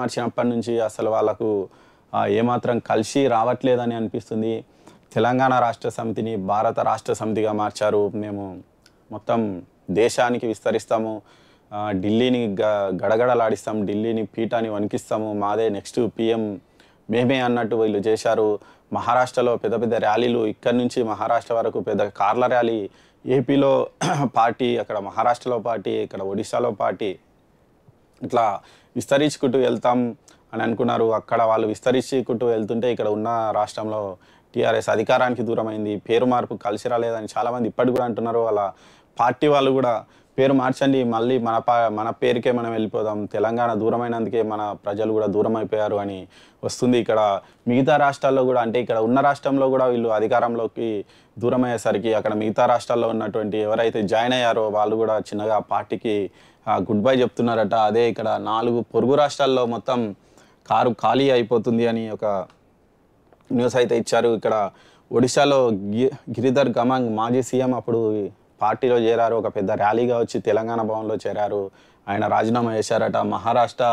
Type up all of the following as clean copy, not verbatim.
మార్చినప్పటి నుంచి అసలు వాళ్ళకు ఏమాత్రం కలిసి రావట్లేదని అనిపిస్తుంది. తెలంగాణ రాష్ట్ర సమితిని భారత రాష్ట్ర సమితిగా మార్చారు. మేము మొత్తం దేశానికి విస్తరిస్తాము. ఢిల్లీని గడగడలాడిస్తాం. ఢిల్లీని పీఠాన్ని వణికిస్తాము. మాదే నెక్స్ట్ పీఎం మేమే అన్నట్టు వీళ్ళు చేశారు. మహారాష్ట్రలో పెద్ద పెద్ద ర్యాలీలు, ఇక్కడి నుంచి మహారాష్ట్ర వరకు పెద్ద కార్ల ర్యాలీ. ఏపీలో పార్టీ, అక్కడ మహారాష్ట్రలో పార్టీ, ఇక్కడ ఒడిశాలో పార్టీ, ఇట్లా విస్తరించుకుంటూ వెళ్తాం అని అనుకున్నారు. అక్కడ వాళ్ళు విస్తరించుకుంటూ వెళ్తుంటే ఇక్కడ ఉన్న రాష్ట్రంలో టీఆర్ఎస్ అధికారానికి దూరమైంది. పేరు మార్పు కలిసి రాలేదని చాలామంది ఇప్పటికి కూడా అంటున్నారు. వాళ్ళ పార్టీ వాళ్ళు కూడా పేరు మార్చండి, మళ్ళీ మన పేరుకే మనం వెళ్ళిపోదాం, తెలంగాణ దూరమైనందుకే మన ప్రజలు కూడా దూరం అయిపోయారు అని వస్తుంది. ఇక్కడ మిగతా రాష్ట్రాల్లో కూడా, అంటే ఇక్కడ ఉన్న రాష్ట్రంలో కూడా వీళ్ళు అధికారంలోకి దూరం అయ్యేసరికి అక్కడ మిగతా రాష్ట్రాల్లో ఉన్నటువంటి ఎవరైతే జాయిన్ అయ్యారో వాళ్ళు కూడా చిన్నగా పార్టీకి గుడ్ బై చెప్తున్నారట. అదే ఇక్కడ 4 పొరుగు రాష్ట్రాల్లో మొత్తం కారు ఖాళీ అయిపోతుంది అని ఒక న్యూస్ అయితే ఇచ్చారు. ఇక్కడ ఒడిశాలో గిరిధర్ గమాంగ్ మాజీ సీఎం అప్పుడు పార్టీలో చేరారు. ఒక పెద్ద ర్యాలీగా వచ్చి తెలంగాణ భవన్లో చేరారు. ఆయన రాజీనామా చేశారట. మహారాష్ట్ర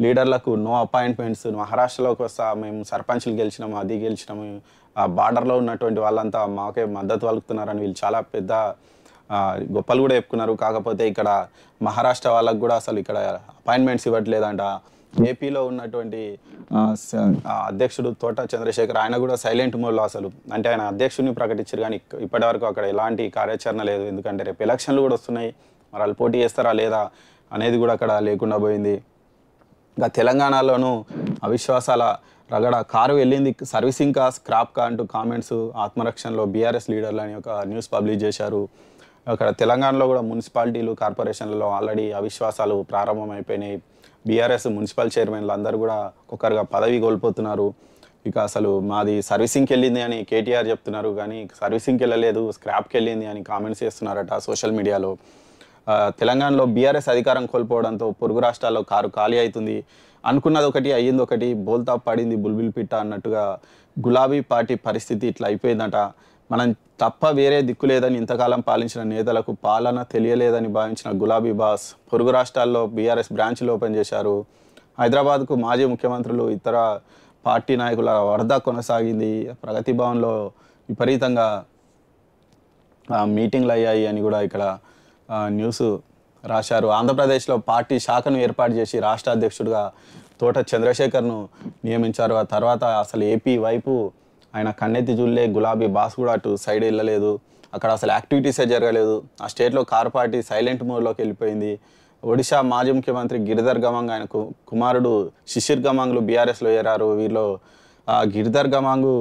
లీడర్లకు నో అపాయింట్మెంట్స్, మహారాష్ట్రలోకి వస్తా, మేము సర్పంచ్లు గెలిచినాము, అది గెలిచినాము, ఆ బార్డర్లో ఉన్నటువంటి వాళ్ళంతా మాకే మద్దతు పలుకుతున్నారని వీళ్ళు చాలా పెద్ద గొప్పలు కూడా చెప్పుకున్నారు. కాకపోతే ఇక్కడ మహారాష్ట్ర వాళ్ళకు కూడా అసలు ఇక్కడ అపాయింట్మెంట్స్ ఇవ్వట్లేదంట. ఏపీలో ఉన్నటువంటి అధ్యక్షుడు తోట చంద్రశేఖర్, ఆయన కూడా సైలెంట్ మోడ్లో, అసలు అంటే ఆయన అధ్యక్షుడిని ప్రకటించారు కానీ ఇప్పటివరకు అక్కడ ఎలాంటి కార్యాచరణ లేదు. ఎందుకంటే రేపు ఎలక్షన్లు కూడా వస్తున్నాయి, మరి వాళ్ళు పోటీ చేస్తారా లేదా అనేది కూడా అక్కడ లేకుండా పోయింది. ఇంకా తెలంగాణలోనూ అవిశ్వాసాల రగడ, కారు వెళ్ళింది సర్వీసింగ్ కా స్క్రాప్ కా అంటూ కామెంట్స్. ఆత్మరక్షణలో బీఆర్ఎస్ లీడర్లు అని ఒక న్యూస్ పబ్లిష్ చేశారు. అక్కడ తెలంగాణలో కూడా మున్సిపాలిటీలు, కార్పొరేషన్లలో ఆల్రెడీ అవిశ్వాసాలు ప్రారంభమైపోయినాయి. బీఆర్ఎస్ మున్సిపల్ చైర్మన్లు అందరూ కూడా ఒక్కొక్కరుగా పదవి కోల్పోతున్నారు. ఇక అసలు మాది సర్వీసింగ్కి వెళ్ళింది అని కేటీఆర్ చెప్తున్నారు, కానీ సర్వీసింగ్కి వెళ్ళలేదు, స్క్రాప్కి వెళ్ళింది అని కామెంట్స్ చేస్తున్నారట సోషల్ మీడియాలో. తెలంగాణలో బీఆర్ఎస్ అధికారం కోల్పోవడంతో పొరుగు రాష్ట్రాల్లో కారు ఖాళీ అవుతుంది. అనుకున్నది ఒకటి, అయ్యింది ఒకటి, బోల్తా పడింది బుల్బుల్ పిట్ట అన్నట్టుగా గులాబీ పార్టీ పరిస్థితి ఇట్లా అయిపోయిందట. మనం తప్ప వేరే దిక్కు లేదని ఇంతకాలం పాలించిన నేతలకు పాలన తెలియలేదని భావించిన గులాబీ బాస్ పొరుగు రాష్ట్రాల్లో బీఆర్ఎస్ బ్రాంచ్లు ఓపెన్ చేశారు. హైదరాబాద్కు మాజీ ముఖ్యమంత్రులు, ఇతర పార్టీ నాయకుల వరద కొనసాగింది. ప్రగతి భవన్లో విపరీతంగా మీటింగ్లు అయ్యాయి అని కూడా ఇక్కడ న్యూస్ రాశారు. ఆంధ్రప్రదేశ్లో పార్టీ శాఖను ఏర్పాటు చేసి రాష్ట్ర అధ్యక్షుడిగా తోట చంద్రశేఖర్ను నియమించారు. ఆ తర్వాత అసలు ఏపీ వైపు ఆయన కన్నెత్తి చూడలే. గులాబీ బాస్ కూడా అటు సైడ్ వెళ్ళలేదు. అక్కడ అసలు యాక్టివిటీసే జరగలేదు. ఆ స్టేట్లో కారు పార్టీ సైలెంట్ మోడ్లోకి వెళ్ళిపోయింది. ఒడిశా మాజీ ముఖ్యమంత్రి గిరిధర్ గమాంగ్, ఆయన కుమారుడు శిశిర్ గమాంగ్లు బీఆర్ఎస్లో చేరారు. వీరిలో గిరిధర్ గమాంగు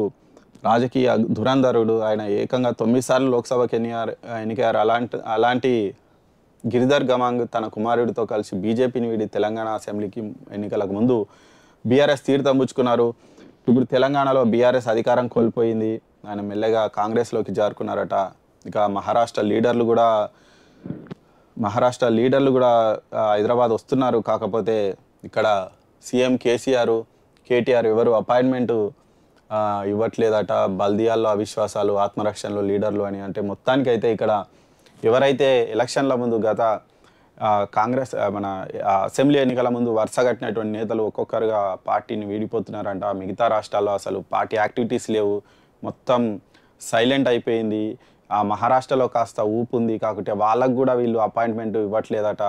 రాజకీయ ధురంధరుడు. ఆయన ఏకంగా 9 సార్లు లోక్సభకి ఎన్నికయ్యారు. అలాంటి గిరిధర్ గమాంగ్ తన కుమారుడితో కలిసి బీజేపీని వీడి తెలంగాణ అసెంబ్లీకి ఎన్నికలకు ముందు బీఆర్ఎస్ తీర్థం పుచ్చుకున్నారు. ఇప్పుడు తెలంగాణలో బీఆర్ఎస్ అధికారం కోల్పోయింది. ఆయన మెల్లగా కాంగ్రెస్లోకి జారుకున్నారట. ఇక మహారాష్ట్ర లీడర్లు కూడా హైదరాబాద్ వస్తున్నారు. కాకపోతే ఇక్కడ సీఎం కేసీఆర్, కేటీఆర్ ఎవరు అపాయింట్మెంటు ఇవ్వట్లేదట. బల్దియాల్లో అవిశ్వాసాలు, ఆత్మరక్షణలో లీడర్లు అని. అంటే మొత్తానికైతే ఇక్కడ ఎవరైతే ఎలక్షన్ల ముందు గత కాంగ్రెస్ మన అసెంబ్లీ ఎన్నికల ముందు వరుస కట్టినటువంటి నేతలు ఒక్కొక్కరుగా పార్టీని వీడిపోతున్నారంట. మిగతా రాష్ట్రాల్లో అసలు పార్టీ యాక్టివిటీస్ లేవు, మొత్తం సైలెంట్ అయిపోయింది. ఆ మహారాష్ట్రలో కాస్త ఊపు ఉంది, కాకపోతే వాళ్ళకు కూడా వీళ్ళు అపాయింట్మెంట్ ఇవ్వట్లేదట.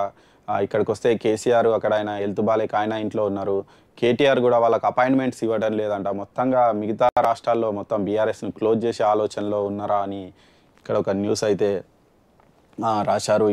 ఇక్కడికి వస్తే కేసీఆర్ అక్కడ ఆయన హెల్త్ బాలేక ఆయన ఇంట్లో ఉన్నారు. కేటీఆర్ కూడా వాళ్ళకి అపాయింట్మెంట్స్ ఇవ్వడం లేదంట. మొత్తంగా మిగతా రాష్ట్రాల్లో మొత్తం బీఆర్ఎస్ను క్లోజ్ చేసే ఆలోచనలో ఉన్నారా అని ఇక్కడ ఒక న్యూస్ అయితే రాశారు.